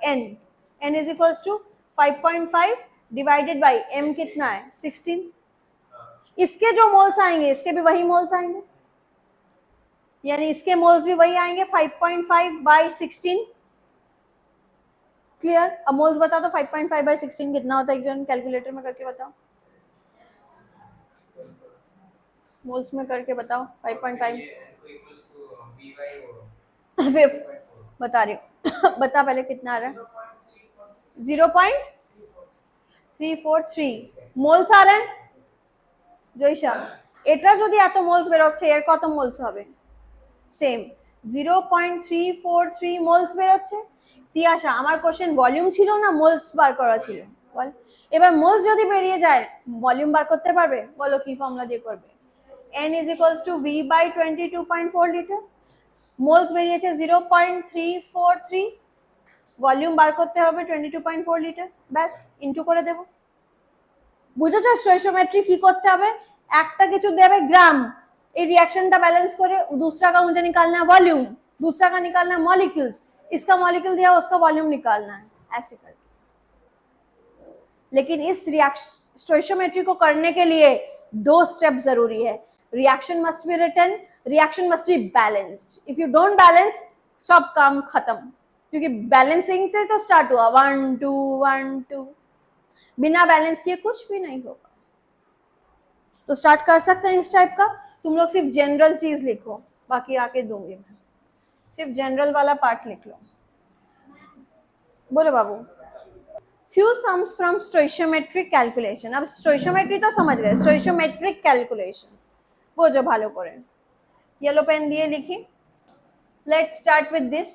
n? N is equals to 5.5 divided by M कितना है? 16। इसके जो moles आएंगे इसके भी वही मोल्स आएंगे, यानी इसके मोल्स भी वही आएंगे 5.5 by 16। क्लियर? अब मोल्स बता दो 5.5 by 16 कितना होता है, एक जन कैलकुलेटर में करके बताओ, मोल्स में करके बताओ 5.5 बता रही हूँ बता पहले कितना आ रहा है? 0.343 মোলস आ रहा है। জয়সা, এটা যদি এত মোলস বেরোচ্ছে এর কত মোলস হবে? সেম 0.343 মোলস বেরোচ্ছে। তিয়াশা, আমার কোশ্চেন ভলিউম ছিল না মোলস বার করা ছিল? বল, এবার মোলস যদি বেরিয়ে যায় ভলিউম বার করতে পারবে? বলো কি ফর্মুলা দিয়ে করবে? N is equals to V by 22.4 litre. Moles বেরিয়েছে 0.343, ভলিউম বার করতে হবে 22.4 লিটার, ব্যাস ইনটু করে দেব। বুঝেছো স্টোইচিওমেট্রি কি করতে হবে? একটা কিছু দেবে গ্রাম, এই रिएक्शनটা बैलेंस करे, दूसरा का मुझे निकालना है वॉल्यूम, दूसरा का निकालना है मॉलिक्यूल्स, इसका मॉलिक्यूल दिया उसका वॉल्यूम निकालना है, ऐसे करके। लेकिन इस स्टोइचियोमेट्री को करने के लिए दो स्टेप जरूरी है, reaction must be written, reaction must be balanced. If you don't balance, सब काम खत्म, क्योंकि बैलेंसिंग से तो स्टार्ट हुआ 1 2 1 2, बिना बैलेंस किए कुछ भी नहीं होगा. तो स्टार्ट कर सकते हैं इस टाइप का. तुम लोग सिर्फ जनरल चीज लिखो, बाकी आके दूंगी मैं. सिर्फ जनरल वाला पार्ट लिख लो. बोलो बाबू. Few sums from stoichiometric calculation. अब स्टोइशियोमेट्री तो समझ गए, स्टोइशियोमेट्रिक कैलकुलेशन वो जो भालो करें. येलो पेन दिए, लिखी. Let's start with this.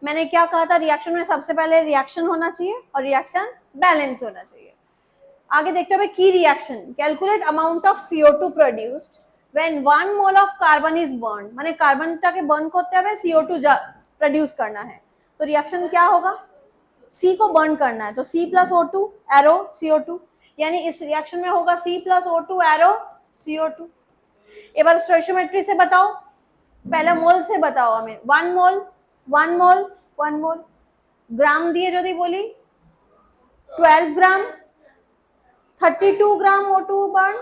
मैंने क्या कहा था, रिएक्शन में सबसे पहले रिएक्शन होना चाहिए और रिएक्शन बैलेंस होना चाहिए. आगे देखते हैं की reaction. Calculate amount of CO2 produced when 1 mole of carbon is burn. माने कार्बन टाके बर्न करते हुए CO2 प्रोड्यूस करना है. तो रिएक्शन क्या होगा, C को बर्न करना है तो C plus O2 arrow CO2, यानी इस रिएक्शन में होगा C plus O2 arrow CO2. एक बार स्टोइशियोमेट्री से बताओ, पहले मोल से बताओ हमें. 1 मोल 1 मोल 1 मोल. ग्राम दिए यदि बोली 12 ग्राम, 32 ग्राम O2 burn,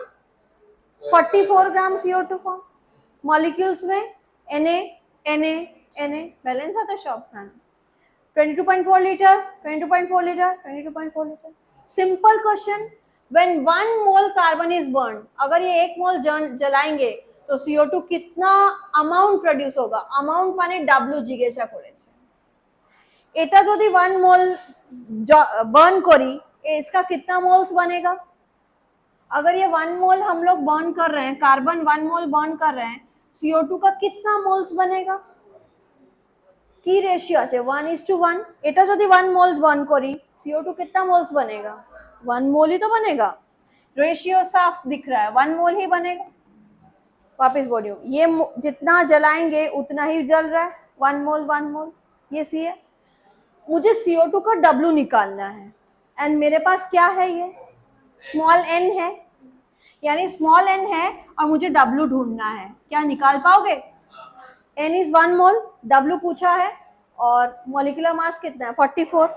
44 gram CO2 form. Molecules में Na बैलेंस आता है सब. हाँ, 22.4 litre 22.4 litre 22.4 litre. Simple question. When 1 mole carbon is burn, अगर ये 1 मोल जलाएंगे तो CO2 कितना अमाउंट प्रोड्यूस होगा. अमाउंट माने W जिज्ञासा করেছে. এটা যদি 1 मोल बर्न करी, इसका कितना मोल्स बनेगा. अगर ये 1 मोल हम लोग बर्न कर रहे हैं, कार्बन 1 मोल बर्न कर रहे हैं, CO2 का कितना मोल्स बनेगा. की रेशियो আছে 1:1. এটা যদি 1 मोल्स बर्न करी, CO2 कितना मोल्स बनेगा. 1 मोल ही तो बनेगा. रेशियो साफ दिख रहा है, 1 मोल ही बनेगा. वापस बोलियो, ये जितना जलाएंगे उतना ही जल रहा है. 1 मोल 1 मोल. ये सी है. मुझे CO2 का W निकालना है एंड मेरे पास क्या है, ये स्मॉल n है, यानी स्मॉल n है और मुझे W ढूंढना है. क्या निकाल पाओगे. n इज 1 मोल, W पूछा है और मॉलिक्यूलर मास कितना है 44,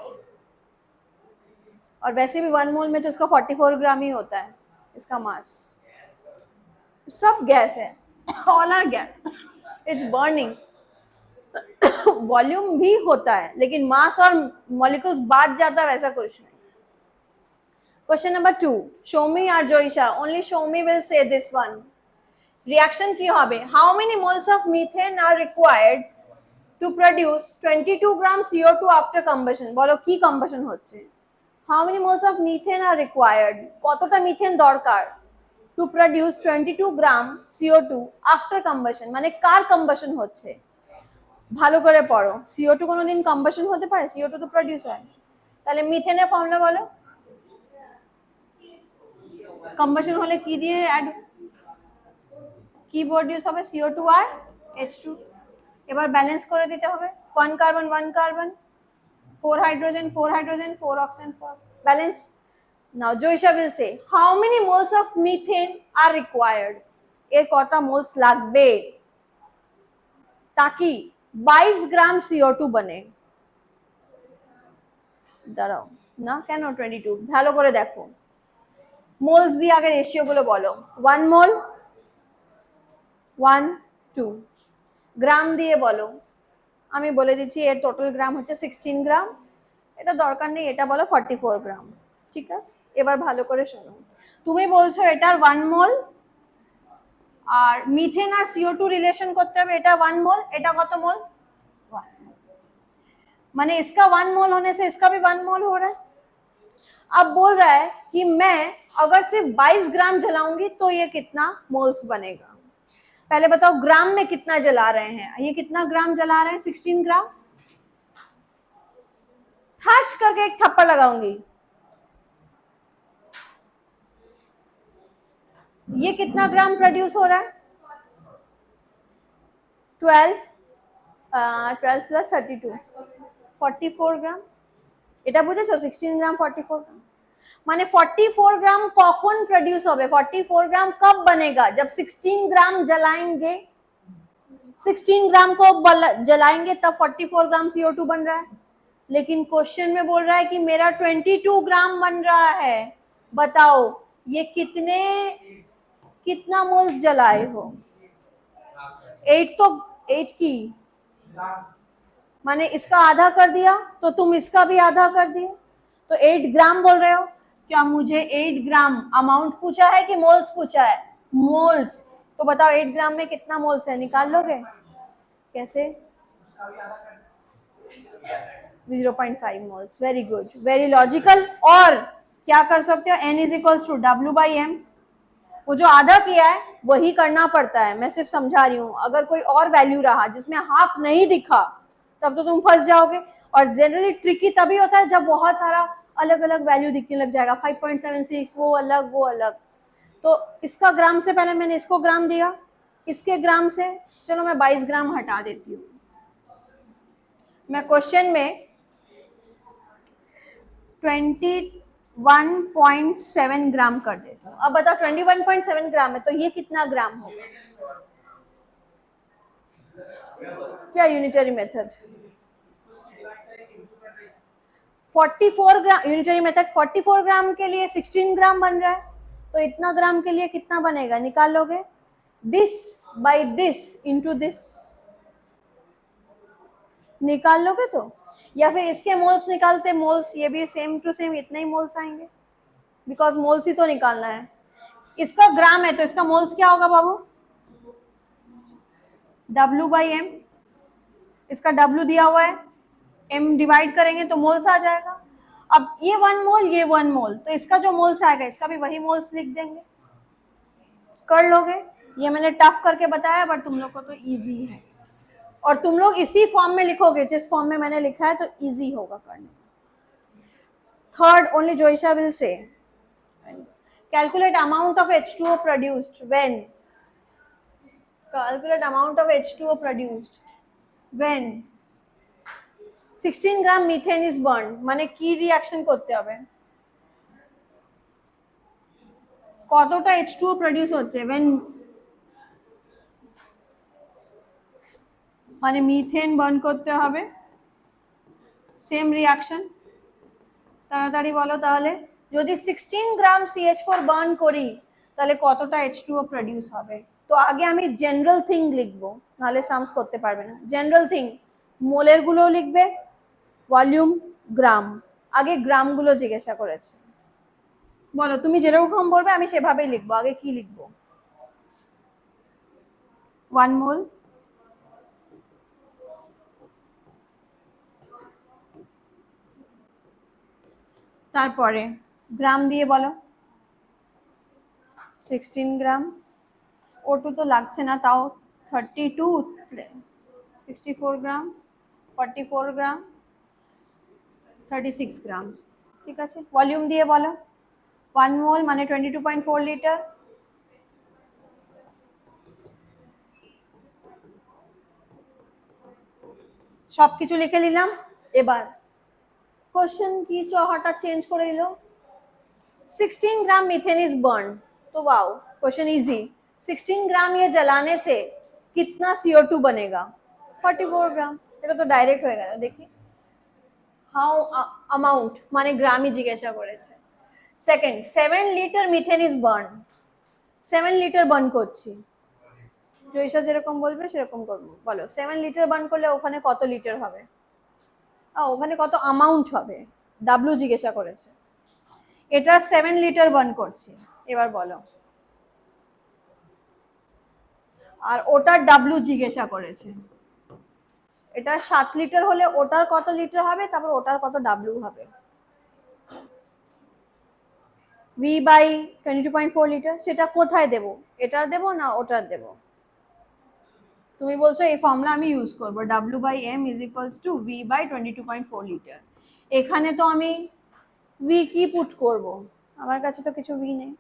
और वैसे भी 1 मोल में तो इसका 44 ग्राम ही होता है इसका मास. सब गैस है, all are gas, it's burning. Volume भी होता है लेकिन मास और मॉलिक्यूल्स बांट जाता है, वैसा कुछ नहीं. Question number 2. शोमी और Joisha, only Shomi will say this one. Reaction की হবে, how many moles of methane are required to produce 22 gram CO2 after combustion. बोलो की कम्बशन होচ্ছে. How many moles of methane are required, কতটা মিথেন দরকার to produce 22 gram CO2 after combustion. মানে কার combustion হচ্ছে, ভালো করে পড়ো. CO2 কোনোদিন কম্বাশন হতে পারে, CO2 তো প্রোডিউস হয়. তাহলে মিথেনের ফর্মুলা বলো. কম্বাশন হলে কি দিয়ে অ্যাড, কি প্রোডিউস হবে, CO2 আর H2. এবার ব্যালেন্স করে দিতে হবে. 1 carbon 1 carbon, 4 hydrogen 4 hydrogen 4 oxygen 4 balance. Now Joisha will say how many moles of methane are required. এর কত মোলস লাগবে ताकि 22 গ্রাম CO2 बने. দাঁড়াও না, কেন 22, ভালো করে দেখো. মোলস দিয়ে আগে রেশিও গুলো বলো. 1 মোল 1 2, গ্রাম দিয়ে বলো. আমি বলে দিচ্ছি এর টোটাল গ্রাম হচ্ছে 16 গ্রাম. এটা দরকার নেই, এটা বলো 44 গ্রাম. ঠিক আছে, এবার ভালো করে শোনো. তুমি বলছো এটার 1 মোল আর মিথেন আর CO2 रिलेशन করতে হবে. এটা 1 मोल, এটা কত मोल 1 मोल. माने इसका 1 मोल होने से इसका भी 1 मोल हो रहा है. अब बोल रहा है कि मैं अगर सिर्फ 22 ग्राम जलाऊंगी तो ये कितना मोल्स बनेगा. पहले बताओ ग्राम में कितना जला रहे हैं. ये कितना ग्राम जला रहे हैं, 16 ग्राम. ठाश करके एक थप्पड़ लगाऊंगी. ये कितना ग्राम प्रोड्यूस हो रहा है, 12 प्लस 32 44 গ্রাম. এটা বুঝেছো, 16 গ্রাম 44 গ্রাম. মানে 44 ग्राम কখন प्रोड्यूस হবে, 44 ग्राम कब बनेगा, जब 16 ग्राम जलाएंगे. 16 ग्राम को जलाएंगे तब 44 ग्राम CO2 बन रहा है. लेकिन क्वेश्चन में बोल रहा है कि मेरा 22 ग्राम बन रहा है. बताओ ये कितने कितना मोल्स जलाए हो? 8 तो 8 की माने इसका आधा कर दिया तो तुम इसका भी आधा कर दिया, तो 8 ग्राम बोल रहे हो। क्या मुझे 8 ग्राम अमाउंट पूछा है कि मोल्स पूछा है? मोल्स। तो बताओ 8 ग्राम में कितना मोल्स है, निकाल लोगे कैसे? 0.5 moles. Very good, very logical. और क्या कर सकते हो, n is equals to W/m। वो जो आधा किया है वही करना पड़ता है, मैं सिर्फ समझा रही हूँ। अगर कोई और वैल्यू रहा जिसमें हाफ नहीं दिखा तब तो तुम फंस जाओगे। और जनरली ट्रिकी तभी होता है जब बहुत सारा अलग अलग वैल्यू दिखने लग जाएगा, 5.76 वो अलग वो अलग। तो इसका ग्राम से पहले मैंने इसको ग्राम दिया, इसके ग्राम से चलो मैं 22 ग्राम हटा देती हूँ। मैं क्वेश्चन में 21.7 ग्राम कर देती हूँ। अब बताओ 21.7 ग्राम है तो ये कितना ग्राम होगा? क्या यूनिटरी मेथड? 44 ग्राम यूनिटरी मेथड। 44 ग्राम के लिए 16 ग्राम बन रहा है, तो इतना ग्राम के लिए कितना बनेगा, निकाल लोगे? This by this into this, निकाल लोगे तो। या फिर इसके मोल्स निकालते, मोल्स ये भी सेम टू सेम इतने ही मोल्स आएंगे, बिकॉज मोल्स ही तो निकालना है। इसका ग्राम है तो इसका मोल्स क्या होगा बाबू? W/m। इसका W दिया हुआ है, m डिवाइड करेंगे तो मोल्स आ जाएगा। अब ये 1 मोल ये 1 मोल, तो इसका जो मोल्स आएगा इसका भी वही मोल्स लिख देंगे। कर लोगे? ये मैंने टफ करके बताया बट तुम लोग को तो इजी है, और तुम लोग इसी फॉर्म में लिखोगे जिस फॉर्म में मैंने लिखा है, तो इजी होगा करना। Third only Joisha will say calculate amount of H2O produced when, calculate amount of H2O produced when 16 gram methane is burned। মানে কি রিঅ্যাকশন করতে হবে, কতটা H2O প্রডিউস হচ্ছে when, মানে মিথেন বার্ন করতে হবে, সেম রিঅ্যাকশন। তাড়াতাড়ি বলো তাহলে, যদি 16 গ্রাম CH4 বার্ন করি তাহলে কতটা H2O প্রডিউস হবে। তো আগে আমি জেনারেল থিং লিখবো, নাহলে সামস করতে পারবে না। জেনারেল থিং, মোলের গুলো লিখবে, ভলিউম, গ্রাম। আগে গ্রামগুলো জিজ্ঞাসা করেছে, বলো তুমি যেরকম বলবে আমি সেভাবেই লিখবো। আগে কি লিখবো? 1 মোল, তারপরে গ্রাম দিয়ে বলো 16 গ্রাম। O2 তো লাগছে না, তাও 32, 64 গ্রাম, 44 গ্রাম, 36 গ্রাম। ঠিক আছে, ভলিউম দিয়ে বলো 1 মোল মানে 22.4 লিটার। সব কিছু লিখে নিলাম। এবার क्वेश्चन की हठात चेंज করে দিল, 16 ग्राम मीथेन इज बर्न। तो वाओ, क्वेश्चन इजी। 16 ग्राम ये जलाने से कितना CO2 बनेगा? 44 ग्राम। এটা তো ডাইরেক্ট হয়ে গেল। দেখি হাউ অ্যামাউন্ট মানে গ্রামই জিজ্ঞাসা করেছে। Second, 7 litre methane is burn. 7 litre burn করছি, জয়সা যেরকম বলবে সেরকম করবো। বলো 7 লিটার বার্ন করলে ওখানে কত লিটার হবে, ওখানে কত অ্যামাউন্ট হবে, ডাব্লিউ জিজ্ঞাসা করেছে। এটা 7 লিটার বার্ন করছি, এবার বলো। আর ওটার ডাব্লিউ জিজ্ঞাসা করেছে, এটা 7 লিটার হলে ওটার কত লিটার হবে, তারপর ওটার কত ডাব্লিউ হবে। V/22.4 লিটার, সেটা কোথায় দেব, এটার দেব না ওটার দেব? তুমি বলছো এই ফর্মুলা আমি ইউজ করব, W/m is equals two V/22.4 litre. এখানে তো আমি V কি পুট করব, আমার কাছে তো কিছু V নেই।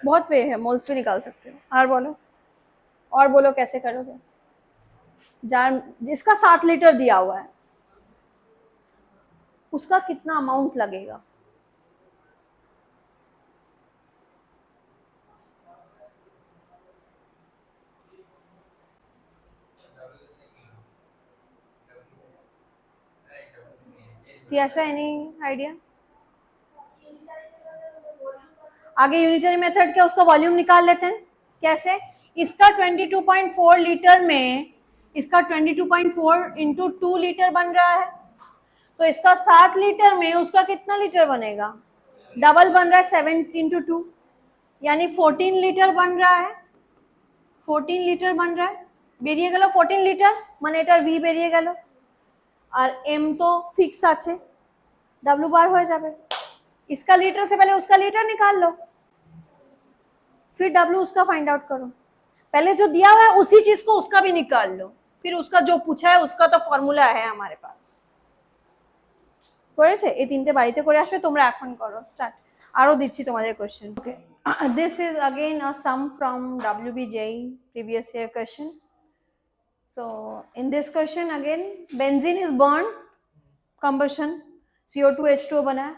बहुत वे है, मोल्स भी निकाल सकते हो। और बोलो कैसे करोगे। जार जिसका 7 लिटर दिया हुआ है उसका कितना अमाउंट लगेगा? Tiyasha, any idea? आगे यूनिटरी मेथड क्या, उसका वॉल्यूम निकाल लेते हैं। कैसे? इसका 22.4 लीटर में, इसका 22.4 इंटू 2 लीटर बन रहा है, तो इसका 7 लीटर में उसका कितना लीटर बनेगा? डबल बन रहा है, 7 इंटू 2 यानी 14 लीटर बन रहा है। 14 লিটার बन रहा है, বেরিয়ে গেল 14 লিটার, মানে এটার ভি বেরিয়ে গেল। আর এম তো ফিক্স আছে, ডব্লিউ বার হয়ে যাবে। इसका लीटर से पहले उसका लीटर निकाल लो, फिर डब्ल्यू उसका फाइंड आउट करो। पहले जो दिया हुआ है उसी चीज को उसका भी निकाल लो, फिर उसका जो पूछा है उसका तो फॉर्मूला है हमारे पास। করেছে? এই তিনটে বাড়িতে করে আসবে, তোমরা এখন করো স্টার্ট। আরো দিচ্ছি তোমাদের question. Okay, this is again a sum from WBJE previous year question. So in this question again benzene is burned, combustion, CO2H2O बना है।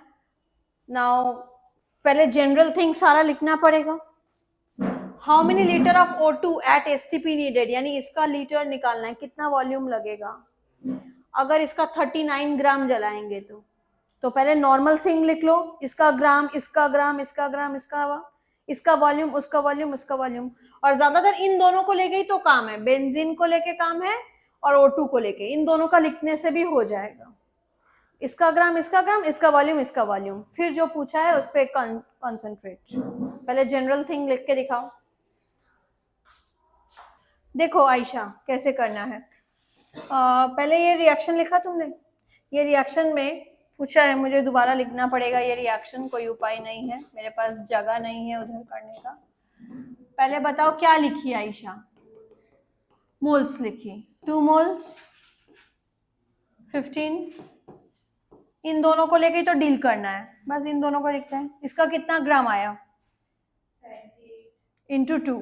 Now पहले जनरल थिंग सारा लिखना पड़ेगा। How many liter of O2 at STP needed, यानी इसका litre निकालना है, कितना वॉल्यूम लगेगा अगर इसका 39 ग्राम जलाएंगे तो पहले नॉर्मल थिंग लिख लो, इसका ग्राम, इसका ग्राम, इसका ग्राम, इसका वॉल्यूम, उसका वॉल्यूम, उसका वॉल्यूम। और ज्यादातर इन दोनों को लेके ही तो काम है, बेंजीन को लेके काम है और O2 को लेके, इन दोनों का लिखने से भी हो जाएगा। इसका ग्राम, इसका ग्राम, इसका वॉल्यूम, इसका वॉल्यूम, फिर जो पूछा है उस पर कॉन्सेंट्रेट। पहले जनरल थिंग लिख के दिखाओ। देखो आयशा कैसे करना है। पहले ये रिएक्शन लिखा तुमने, ये रिएक्शन में पूछा है, मुझे दोबारा लिखना पड़ेगा ये रिएक्शन, कोई उपाय नहीं है, मेरे पास जगह नहीं है उधर करने का। पहले बताओ क्या लिखी आयशा? मोल्स लिखी, 2 मोल्स 15, इन दोनों को लेके तो डील करना है, बस इन दोनों को लिखते हैं। इसका कितना ग्राम आया? इंटू 2,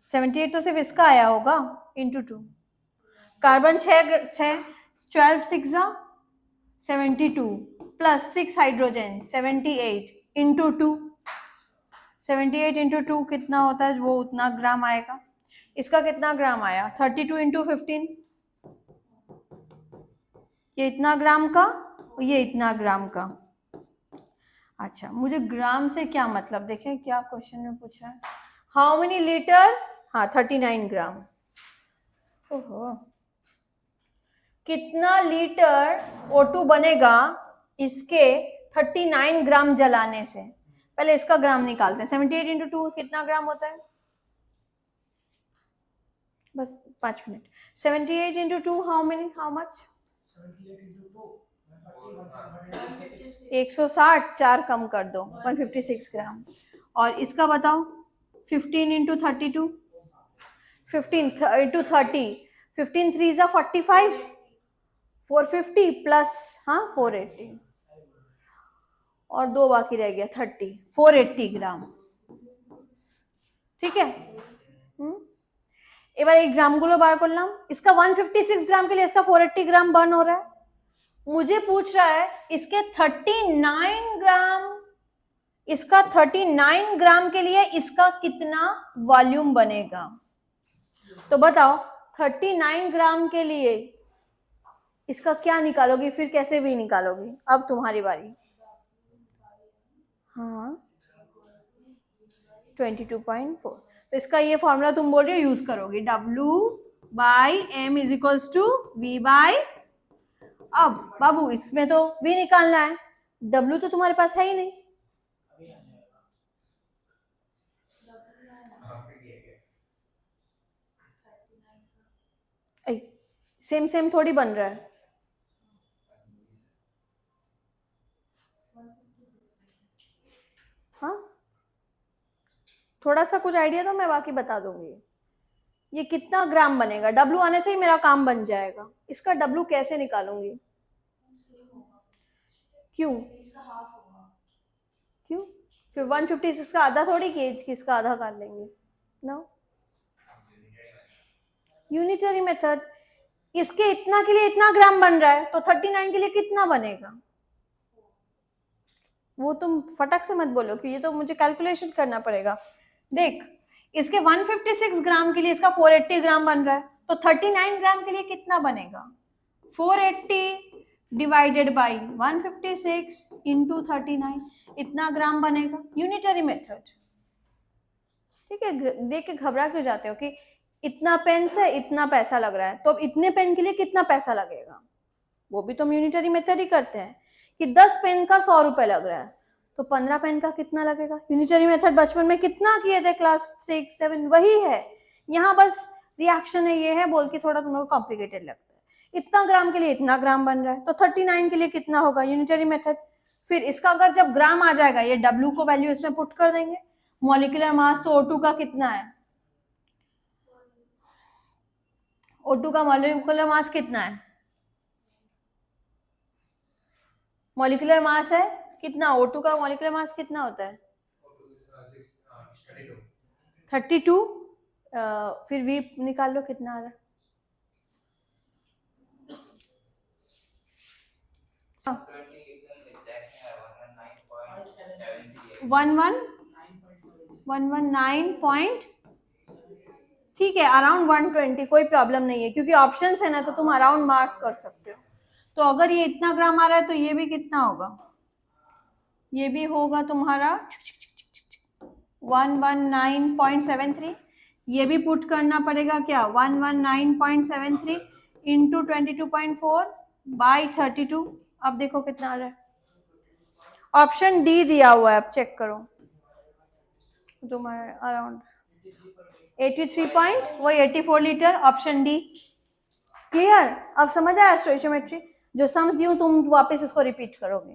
78 तो सिर्फ इसका आया होगा, into 2। Carbon 12 6 72 plus 6 hydrogen 78 into 2, 78 into 2 कितना होता है, वो उतना ग्राम आएगा। इसका कितना ग्राम आया? 32 इंटू 15, ये इतना ग्राम का, ये इतना ग्राम का। अच्छा, मुझे ग्राम से क्या मतलब, देखें क्या क्वेश्चन में पूछा है। How many litre? हाँ 39 ग्राम। ओहो, कितना लीटर O2 बनेगा इसके 39 ग्राम जलाने से? पहले इसका ग्राम निकालते हैं। 78 इंटू 2 कितना ग्राम होता है? बस 5 minute. 78 into 2 how many, how much? 160, 4 कम कर दो, 156 ग्राम। और इसका बताओ 15 इंटू 32, 15 इंटू 30, 15 3 जा 45, 450 प्लस 480 और 2 बाकी रह गया 30, 480 ग्राम। ঠিক है, এবার এই গ্রামগুলো বার করলাম। इसका 156 ग्राम के लिए इसका 480 ग्राम बर्न हो रहा है। मुझे पूछ रहा है इसके 39 ग्राम, इसका 39 ग्राम के लिए इसका कितना वॉल्यूम बनेगा। तो बताओ 39 ग्राम के लिए इसका क्या निकालोगी, फिर कैसे भी निकालोगी। अब तुम्हारी बारी। हाँ 22.4, तो इसका ये फॉर्मूला तुम बोल रहे हो यूज करोगे, W/M = V/। अब बाबू इसमें तो V निकालना है, W तो तुम्हारे पास है ही नहीं। सेम सेम थोड़ी बन रहा है। हाँ थोड़ा सा कुछ आइडिया दो, मैं बाकी बता दूंगी। ये कितना ग्राम बनेगा, W आने से ही मेरा काम बन जाएगा। इसका W कैसे निकालूंगी? क्यों क्यों? फिर 156 का आधा थोड़ी कि इसका आधा कर लेंगे, नो। यूनिटरी मेथड, इसके इतना के लिए इतना ग्राम बन रहा है, तो 39 के लिए कितना बनेगा वो तुम फटक से मत बोलो कि ये तो मुझे कैलकुलेशन करना पड़ेगा। देख इसके 156 ग्राम के लिए इसका 480 ग्राम बन रहा है, तो 39 ग्राम के लिए कितना बनेगा? 480 डिवाइडेड बाई 156 इंटू 39, इतना ग्राम बनेगा। यूनिटरी मेथड, ठीक है। देख के घबरा क्यों जाते हो कि इतना पेन से इतना पैसा लग रहा है, तो अब इतने पेन के लिए कितना पैसा लगेगा, वो भी तो हम यूनिटरी मेथड ही करते हैं कि 10 पेन का 100 रुपए लग रहा है, तो 15 पेन का कितना लगेगा। यूनिटरी मेथड बचपन में कितना किए थे, क्लास 6 7, वही है। यहाँ बस रिएक्शन है, ये है बोल के थोड़ा तुम लोग कॉम्प्लिकेटेड लगता है। इतना ग्राम के लिए इतना ग्राम बन रहा है, तो 39 के लिए कितना होगा, यूनिटरी मेथड। फिर इसका अगर जब ग्राम आ जाएगा, ये W को वैल्यू इसमें पुट कर देंगे। मॉलिक्यूलर मास तो O2 का कितना है, O2 का मॉलिक्यूलर मास कितना है, मॉलिक्यूलर मास है कितना, O2 का मॉलिक्यूलर मास कितना होता है 32। फिर V निकाल लो कितना आ रहा है। 119 ठीक है, अराउंड 120, कोई प्रॉब्लम नहीं है, क्योंकि ऑप्शंस है ना, तो तुम अराउंड मार्क कर सकते हो। तो अगर ये इतना ग्राम आ रहा है तो ये भी कितना होगा, ये भी होगा तुम्हारा 119.73। ये भी पुट करना पड़ेगा क्या, 119.73 इंटू 22.4 बाई 32। अब देखो कितना आ रहा है, ऑप्शन डी दिया हुआ है, अब चेक करो तुम्हारा अराउंड 83 वही 84 लीटर, ऑप्शन डी। क्लियर, अब समझ आया स्टोइचियोमेट्री। जो सम्स दी हूं तुम वापस इसको रिपीट करोगे,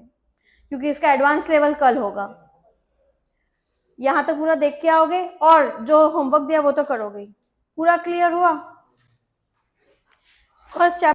क्योंकि इसका एडवांस लेवल कल होगा। यहां तक पूरा देख के आओगे, और जो होमवर्क दिया वो तो करोगे। पूरा क्लियर हुआ फर्स्ट चैप्टर।